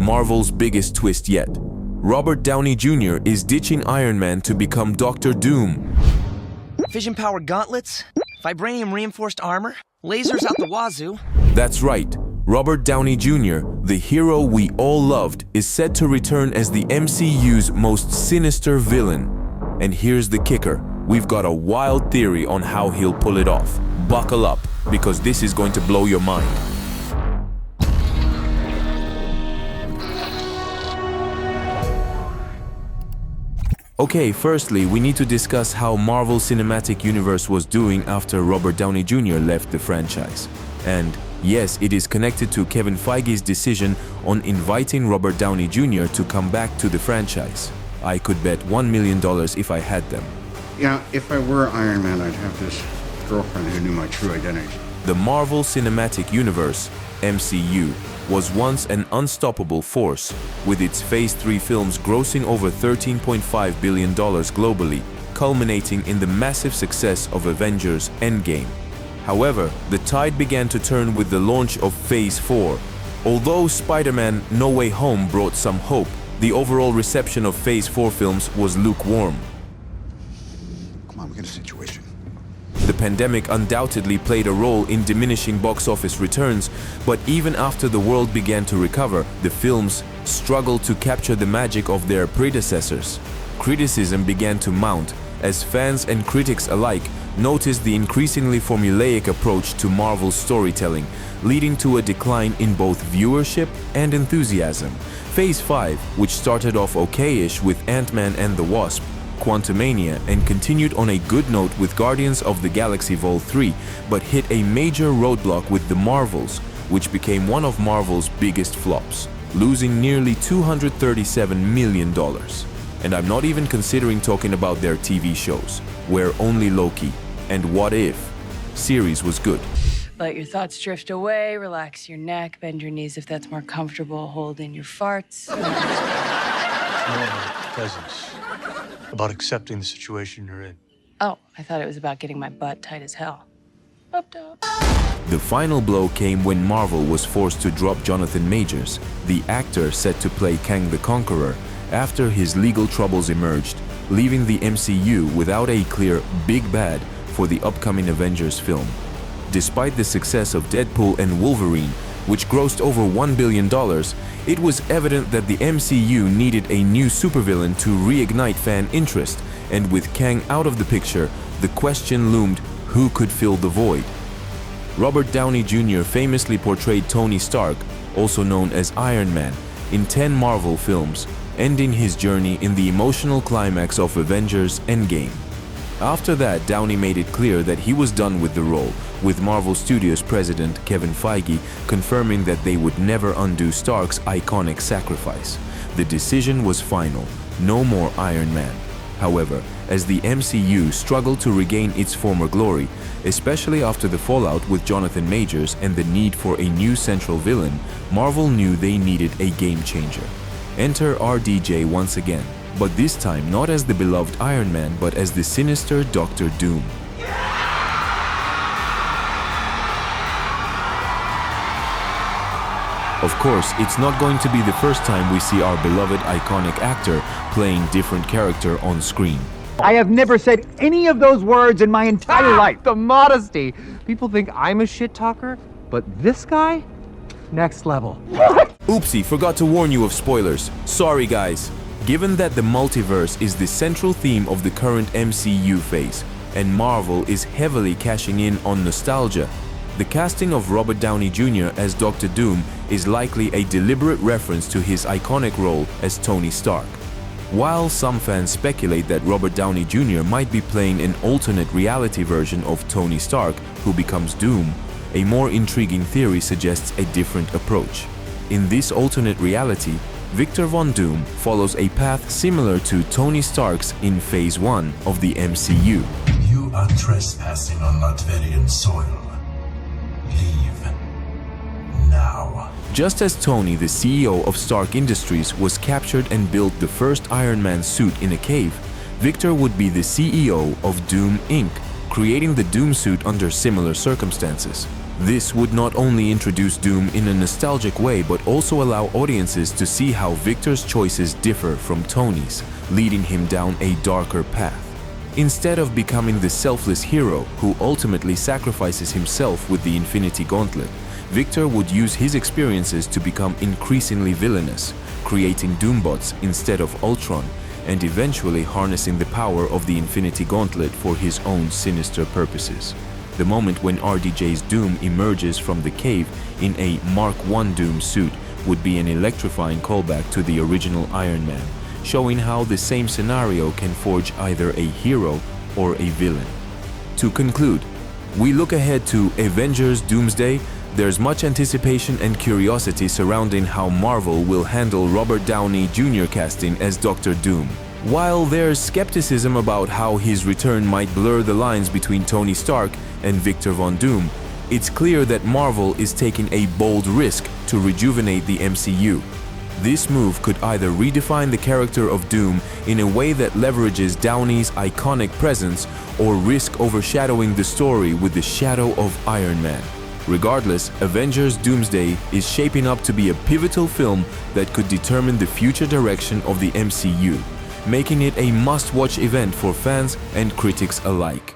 Marvel's biggest twist yet. Robert Downey Jr. is ditching Iron Man to become Dr. Doom. Fission-powered gauntlets, vibranium-reinforced armor, lasers out the wazoo. That's right. Robert Downey Jr., the hero we all loved, is set to return as the MCU's most sinister villain. And here's the kicker. We've got a wild theory on how he'll pull it off. Buckle up, because this is going to blow your mind. Okay, firstly, we need to discuss how Marvel Cinematic Universe was doing after Robert Downey Jr. left the franchise. And yes, it is connected to Kevin Feige's decision on inviting Robert Downey Jr. to come back to the franchise. I could bet $1 million if I had them. Yeah, if I were Iron Man, I'd have this girlfriend who knew my true identity. The Marvel Cinematic Universe, MCU, was once an unstoppable force, with its Phase 3 films grossing over $13.5 billion globally, culminating in the massive success of Avengers Endgame. However, the tide began to turn with the launch of Phase 4. Although Spider-Man No Way Home brought some hope, the overall reception of Phase 4 films was lukewarm. Come on, we got a situation. The pandemic undoubtedly played a role in diminishing box office returns, but even after the world began to recover, the films struggled to capture the magic of their predecessors. Criticism began to mount as fans and critics alike noticed the increasingly formulaic approach to Marvel's storytelling, leading to a decline in both viewership and enthusiasm. Phase 5, which started off okay-ish with Ant-Man and the Wasp, Quantumania, and continued on a good note with Guardians of the Galaxy Vol. 3, but hit a major roadblock with The Marvels, which became one of Marvel's biggest flops, losing nearly $237 million. And I'm not even considering talking about their TV shows, where only Loki and What If series was good. Let your thoughts drift away, relax your neck, bend your knees if that's more comfortable, hold in your farts. Presence. About accepting the situation you're in. Oh, I thought it was about getting my butt tight as hell. The final blow came when Marvel was forced to drop Jonathan Majors, the actor set to play Kang the Conqueror, after his legal troubles emerged, leaving the MCU without a clear big bad for the upcoming Avengers film. Despite the success of Deadpool and Wolverine, which grossed over $1 billion, it was evident that the MCU needed a new supervillain to reignite fan interest, and with Kang out of the picture, the question loomed, who could fill the void? Robert Downey Jr. famously portrayed Tony Stark, also known as Iron Man, in 10 Marvel films, ending his journey in the emotional climax of Avengers Endgame. After that, Downey made it clear that he was done with the role, with Marvel Studios president Kevin Feige confirming that they would never undo Stark's iconic sacrifice. The decision was final, no more Iron Man. However, as the MCU struggled to regain its former glory, especially after the fallout with Jonathan Majors and the need for a new central villain, Marvel knew they needed a game changer. Enter RDJ once again, but this time not as the beloved Iron Man, but as the sinister Dr. Doom. Of course, it's not going to be the first time we see our beloved iconic actor playing different character on screen. I have never said any of those words in my entire life. The modesty. People think I'm a shit talker, but this guy? Next level. Oopsie, forgot to warn you of spoilers. Sorry guys. Given that the multiverse is the central theme of the current MCU phase, and Marvel is heavily cashing in on nostalgia, the casting of Robert Downey Jr. as Dr. Doom is likely a deliberate reference to his iconic role as Tony Stark. While some fans speculate that Robert Downey Jr. might be playing an alternate reality version of Tony Stark who becomes Doom, a more intriguing theory suggests a different approach. In this alternate reality, Victor Von Doom follows a path similar to Tony Stark's in Phase 1 of the MCU. You are trespassing on Latverian soil. Leave. Now. Just as Tony, the CEO of Stark Industries, was captured and built the first Iron Man suit in a cave, Victor would be the CEO of Doom Inc., creating the Doom suit under similar circumstances. This would not only introduce Doom in a nostalgic way but also allow audiences to see how Victor's choices differ from Tony's, leading him down a darker path. Instead of becoming the selfless hero who ultimately sacrifices himself with the Infinity Gauntlet, Victor would use his experiences to become increasingly villainous, creating Doombots instead of Ultron, and eventually harnessing the power of the Infinity Gauntlet for his own sinister purposes. The moment when RDJ's Doom emerges from the cave in a Mark I Doom suit would be an electrifying callback to the original Iron Man, showing how the same scenario can forge either a hero or a villain. To conclude, we look ahead to Avengers Doomsday. There's much anticipation and curiosity surrounding how Marvel will handle Robert Downey Jr. casting as Dr. Doom. While there's skepticism about how his return might blur the lines between Tony Stark and Victor Von Doom, it's clear that Marvel is taking a bold risk to rejuvenate the MCU. This move could either redefine the character of Doom in a way that leverages Downey's iconic presence or risk overshadowing the story with the shadow of Iron Man. Regardless, Avengers Doomsday is shaping up to be a pivotal film that could determine the future direction of the MCU, making it a must-watch event for fans and critics alike.